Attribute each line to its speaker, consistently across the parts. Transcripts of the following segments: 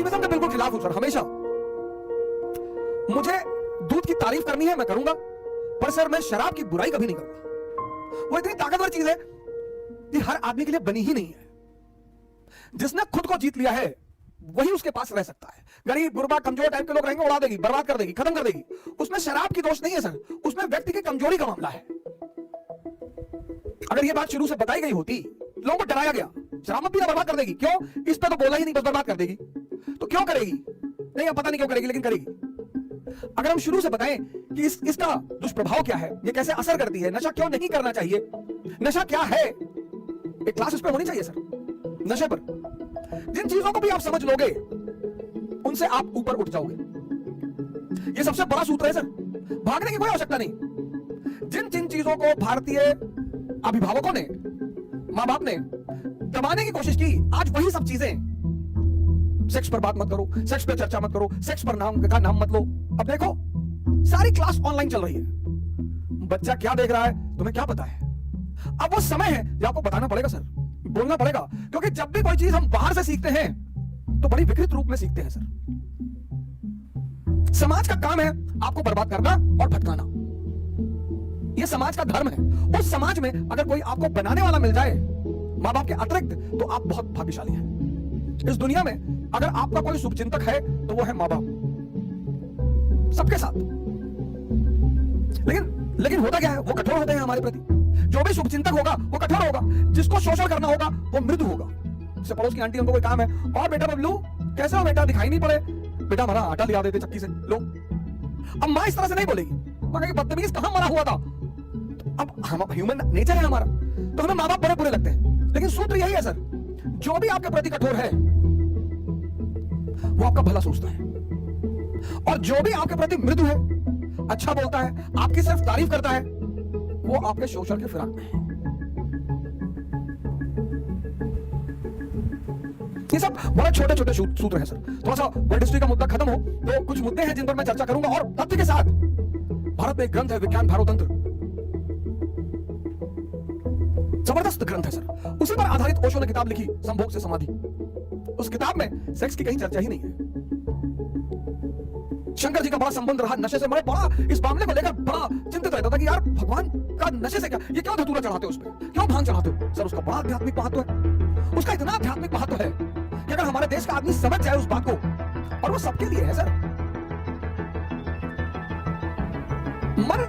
Speaker 1: Negativism के बिल्कुल खिलाफ हूं सर, हमेशा। मुझे दूध की तारीफ करनी है, मैं करूंगा, पर सर मैं शराब की बुराई कभी नहीं करूंगा। वो इतनी ताकतवर चीज है कि हर आदमी के लिए बनी ही नहीं है। जिसने खुद को जीत लिया है वही उसके पास रह सकता है। गरीब, गुरबा, कमजोर टाइप के लोग रहेंगे, उड़ा देगी, बर्बाद कर देगी, खत्म कर देगी। उसमें शराब की दोष नहीं है सर, उसमें व्यक्ति की कमजोरी का मामला है। अगर यह बात शुरू से बताई गई होती, लोगों को डराया गया शराब मत पीना, बर्बाद कर देगी, क्यों, इस पे तो बोला ही नहीं, बस बर्बाद कर देगी, तो क्यों करेगी? नहीं, अब पता नहीं क्यों करेगी, लेकिन करेगी। अगर हम शुरू से बताएं कि इसका दुष्प्रभाव क्या है, ये कैसे असर करती है, नशा क्यों नहीं करना चाहिए, नशा क्या है, एक क्लास इस पर होनी चाहिए सर, नशे पर। जिन चीजों को भी आप समझ लोगे उनसे आप ऊपर उठ जाओगे। ये सबसे बड़ा सूत्र है सर, भागने की कोई आवश्यकता नहीं। जिन जिन चीजों को भारतीय अभिभावकों ने, मां बाप ने दबाने की कोशिश की, आज वही सब चीजें, सेक्स पर बात मत करो, सेक्स पर चर्चा मत करो, सेक्स पर नाम मत लो। अब देखो सारी क्लास ऑनलाइन चल रही है, बच्चा क्या देख रहा है तुम्हें क्या पता है। अब वो समय है जब आपको बताना पड़ेगा सर, बोलना पड़ेगा, क्योंकि जब भी कोई चीज हम बाहर से सीखते हैं तो बड़ी विकृत रूप में सीखते हैं सर। समाज का काम है आपको बर्बाद करना और भटकाना, यह समाज का धर्म है। उस समाज में अगर कोई आपको बनाने वाला मिल जाए मां बाप के अतिरिक्त, तो आप बहुत भाग्यशाली हैं। इस दुनिया में अगर आपका कोई शुभचिंतक है तो वो है मां बाप, सबके साथ। लेकिन होता क्या है, वो कठोर होते हैं हमारे प्रति। जो भी शुभचिंतक होगा वो कठोर होगा, जिसको शोषण करना होगा वो मृदु होगा। जैसे पड़ोस की आंटी, उनको कोई काम है, और बेटा बबलू कैसे हो बेटा, दिखाई नहीं पड़े, बेटा हमारा आटा लिया देते चक्की से, लो। अब मां इस तरह से नहीं बोलेगी, मां कहेगी बदतमीज कहां मरा हुआ था। अब हम ह्यूमन नेचर है हमारा, तो हमें मां बाप बड़े बुरे लगते हैं। लेकिन सूत्र यही है सर, जो भी आपके प्रति कठोर है वो आपका भला सोचता है, और जो भी आपके प्रति मृदु है, अच्छा बोलता है, आपकी सिर्फ तारीफ करता है, वो आपके शोषण के फिराक में है। ये सब बड़े छोटे छोटे सूत्र हैं सर। थोड़ा सा वर्ल्ड हिस्ट्री का मुद्दा खत्म हो तो कुछ मुद्दे हैं जिन पर मैं चर्चा करूंगा, और तथ्य के साथ। भारत में एक ग्रंथ है विज्ञान भारोतंत्र, जबरदस्त ग्रंथ है सर। उसी पर आधारित ओशो ने किताब लिखी, संभोग से समाधि। उस किताब में सेक्स की कहीं चर्चा ही नहीं है। शंकर जी का बड़ा संबंध रहा नशे से, बड़ा इस मामले को लेकर बड़ा चिंतित रहता था कि यार भगवान का नशे से क्या, ये क्यों धतूरा चढ़ाते हो उस पे, क्यों भांग चढ़ाते हो सर। उसका बड़ा आध्यात्मिक महत्व है, उसका इतना आध्यात्मिक महत्व है कि अगर हमारे देश का आदमी समझ जाए उस बात को, और वो सबके लिए है सर। मन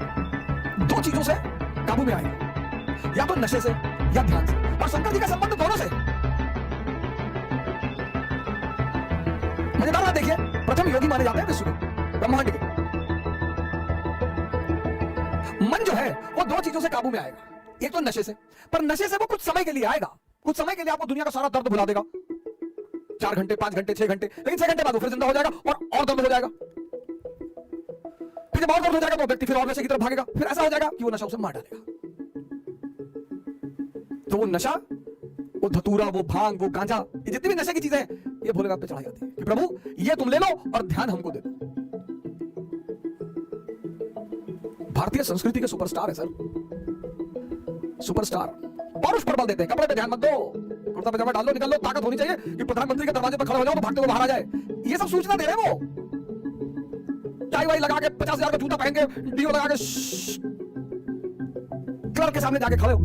Speaker 1: दो चीजों से काबू में आएगा, या तो नशे से या ध्यान से, और शंकर जी का संबंध दोनों से। मजेदार बात देखिए, प्रथम योगी माने जाते हैं विश्व के, ब्रह्मांड के। मन जो है वो दो चीजों से काबू में आएगा, एक तो नशे से, पर नशे से वो कुछ समय के लिए आएगा, कुछ समय के लिए आपको दुनिया का सारा दर्द भुला देगा, 4 घंटे, 5 घंटे, 6 घंटे, लेकिन 6 घंटे बाद वो फिर जिंदा हो जाएगा और दर्द हो जाएगा। फिर जब और दर्द हो जाएगा तो व्यक्ति फिर और नशे की तरफ भागेगा, फिर ऐसा हो जाएगा कि वो नशा उसे मार डालेगा। तो वो नशा, वो धतूरा, वो भांग, वो गांजा, ये जितनी भी नशे की चीजें हैं, ये भोलेनाथ पे चढ़ाई जाती है कि प्रभु ये तुम ले लो और ध्यान हमको दे दो। भारतीय संस्कृति के सुपरस्टार है सर, सुपरस्टार। पौरुष पर बल देते हैं, कपड़े पे ध्यान मत दो, कुर्ता पजामा डाल लो, निकल लो, ताकत होनी चाहिए कि प्रधानमंत्री के दरवाजे पर खड़े हो जाओ तो भागते हुए बाहर आ जाए। ये सब सूचना दे रहे हैं वो, टाई वाई लगा के 50,000 का जूता पहन के, डीओ लगा के क्लर्क के सामने जाके खड़े हो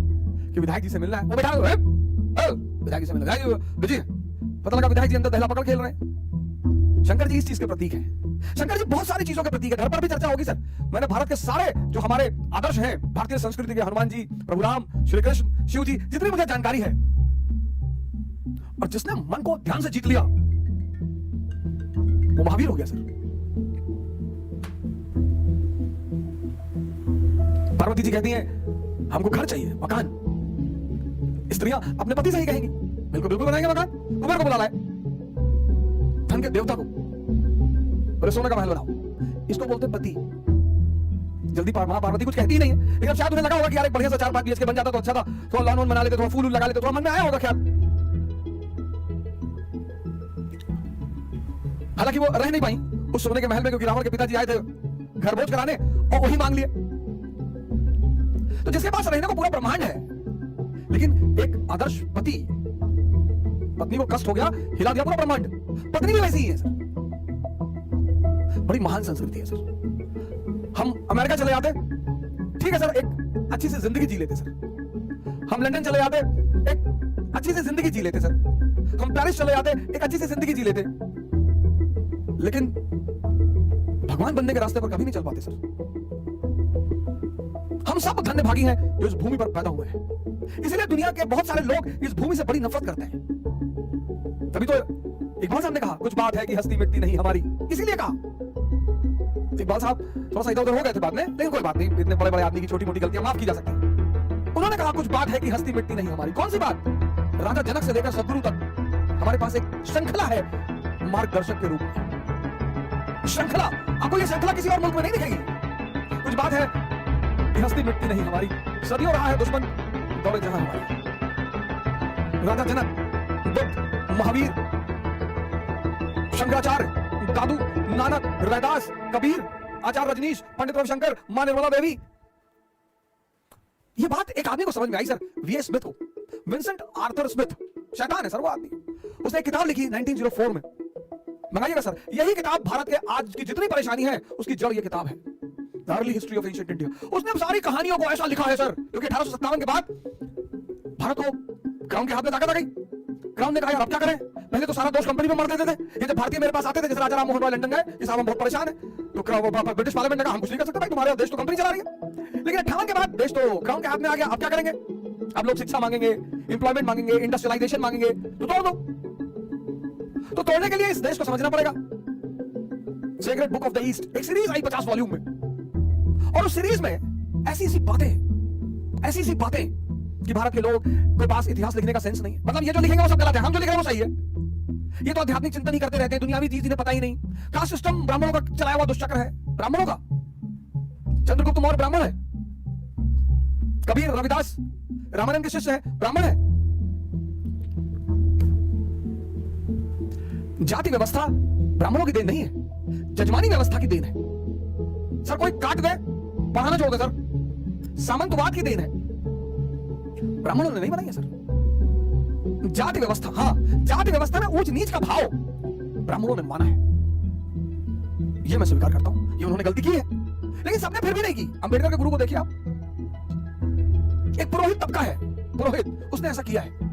Speaker 1: कि विधायक जी से मिलना है। वो बैठा है, विधायक जी से मिलना है, बिजी है, पता लगा विधायक जी अंदर दहला पकड़ खेल रहे हैं। शंकर जी इस चीज के प्रतीक हैं। शंकर जी बहुत सारी चीजों के प्रतीक है, घर पर भी चर्चा होगी सर। मैंने भारत के सारे जो हमारे आदर्श हैं भारतीय संस्कृति के, हनुमान जी, प्रभु राम, श्री कृष्ण, शिव जी, जितनी मुझे जानकारी है, और जिसने मन को ध्यान से जीत लिया वो महावीर हो गया सर। पार्वती जी कहती हैं हमको घर चाहिए, मकान। स्त्रियां अपने पति से ही कहेंगी बिल्कुल बिल्कुल बनाएंगे मकान। कुबेर को बुला लाए, धन के देवता को, बोले सोने का महल बनाओ। इसको बोलते पति। जल्दी मां पार्वती कुछ कहती ही नहीं है, लेकिन शायद उन्हें लगा होगा कि यार एक बढ़िया सा 4-5 BHK बन जाता तो अच्छा था, थोड़ा लॉन वॉन बना लेते, थोड़ा फूल लगा लेते, थोड़ा मन में आया होगा ख्याल। हालांकि वो रह नहीं पाई उस सोने के महल में, क्योंकि रावण के पिताजी आए थे घर भोज कराने और वही मांग लिए। तो जिसके पास रहने को पूरा ब्रह्मांड है, लेकिन एक आदर्श पति पत्नी को कष्ट हो गया, हिला दिया पूरा ब्रह्मांड। पत्नी भी वैसी ही है सर। बड़ी महान संस्कृति है सर। हम अमेरिका चले जाते, ठीक है सर, एक अच्छी सी जिंदगी जी लेते सर। हम लंदन चले जाते, एक अच्छी सी जिंदगी जी लेते सर। हम पेरिस चले जाते, एक अच्छी सी जिंदगी जी लेते। लेकिन भगवान बनने के रास्ते पर कभी नहीं चल पाते सर। हम सब धन्य भागी हैं जो इस भूमि पर पैदा हुए हैं। इसलिए दुनिया के बहुत सारे लोग इस भूमि से बड़ी नफरत करते हैं। तभी तो इकबाल साहब ने कहा, कुछ बात है कि हस्ती मिटती नहीं हमारी, इसीलिए कहा। इकबाल साहब थोड़ा सा इधर उधर हो गए थे बाद में, लेकिन कोई बात नहीं, इतने बड़े बड़े आदमी की छोटी मोटी गलतियां माफ की जा सकती हैं। उन्होंने कहा, कुछ बात है कि हस्ती मिटती नहीं हमारी। कौन सी बात? राजा जनक से लेकर सदगुरु तक हमारे पास एक श्रृंखला है मार्गदर्शक के रूप में। श्रृंखला, आपको यह श्रृंखला किसी और मुल्क में नहीं दिखेगी। कुछ बात है कि हस्ती मिटती नहीं हमारी, सदियों रहा है दुश्मन दौड़े जहां हमारी। राजा जनक, बुद्ध, महावीर, शंकराचार्य, दादू, नानक, रैदास, कबीर, आचार्य रजनीश, पंडित रविशंकर, मां निर्मला देवी। यह बात एक आदमी को समझ में आई सर, वीएस स्मिथ को। विंसेंट आर्थर स्मिथ, शैतान है सर वो आदमी। उसने एक किताब लिखी 1904 में, मंगाइएगा सर। यही किताब भारत के आज की जितनी परेशानी है उसकी जड़ यह किताब है, the early history of ancient India. उसने सारी कहानियों को ऐसा लिखा है सर, क्योंकि 1857 के बाद भारत को क्राउन के हाथ में ताकत आ गई। क्राउन ने कहा, यार अब क्या करें? पहले तो सारा दोष कंपनी में मर देते थे। ये जब भारतीय मेरे पास आते थे, जैसे राजा राम मोहन रॉय लंदन गए, कि साहब हम बहुत परेशान है, तो ब्रिटिश पार्लियामेंट ने कहा, हम कुछ नहीं कर सकते भाई, तुम्हारे देश तो कंपनी चला रही है। लेकिन 58 के बाद देश तो क्राउन के हाथ में आ गया। अब क्या करेंगे? अब लोग शिक्षा मांगेंगे, एम्प्लॉयमेंट मांगेंगे, इंडस्ट्रियलाइजेशन मांगेंगे, तो तोड़ दो। तो तोड़ने के लिए इस देश को समझना पड़ेगा। Secret book of the east एक सीरीज आई 50 वॉल्यूम में, और उस सीरीज में ऐसी सी बातें कि भारत के लोग के पास इतिहास लिखने का सेंस नहीं है। मतलब ये जो लिखेंगे वो सब गलत है, हम जो लिख रहे हैं वो सही है। ये तो आध्यात्मिक चिंतन ही करते रहते हैं, दुनियावी चीज इन्हें पता ही नहीं। कास्ट सिस्टम ब्राह्मणों का चलाया हुआ दुष्चक्र है, ब्राह्मणों का। चंद्रगुप्त मौर्य ब्राह्मण है, कबीर रविदास रामानंद के शिष्य है, ब्राह्मण है। जाति व्यवस्था ब्राह्मणों की देन नहीं है, जजमानी व्यवस्था की देन है सर। कोई काट दे, पढ़ाना छोड़ दे सर, सामंतवाद की देन है, ब्राह्मणों ने नहीं बनाई है सर। जाति व्यवस्था, हाँ, जाति व्यवस्था में ऊंच नीच का भाव ब्राह्मणों ने माना है, यह मैं स्वीकार करता हूं। ये उन्होंने गलती की है, लेकिन सबने फिर भी नहीं की। अंबेडकर के गुरु को देखिए आप, एक पुरोहित तबका है, पुरोहित, उसने ऐसा किया है।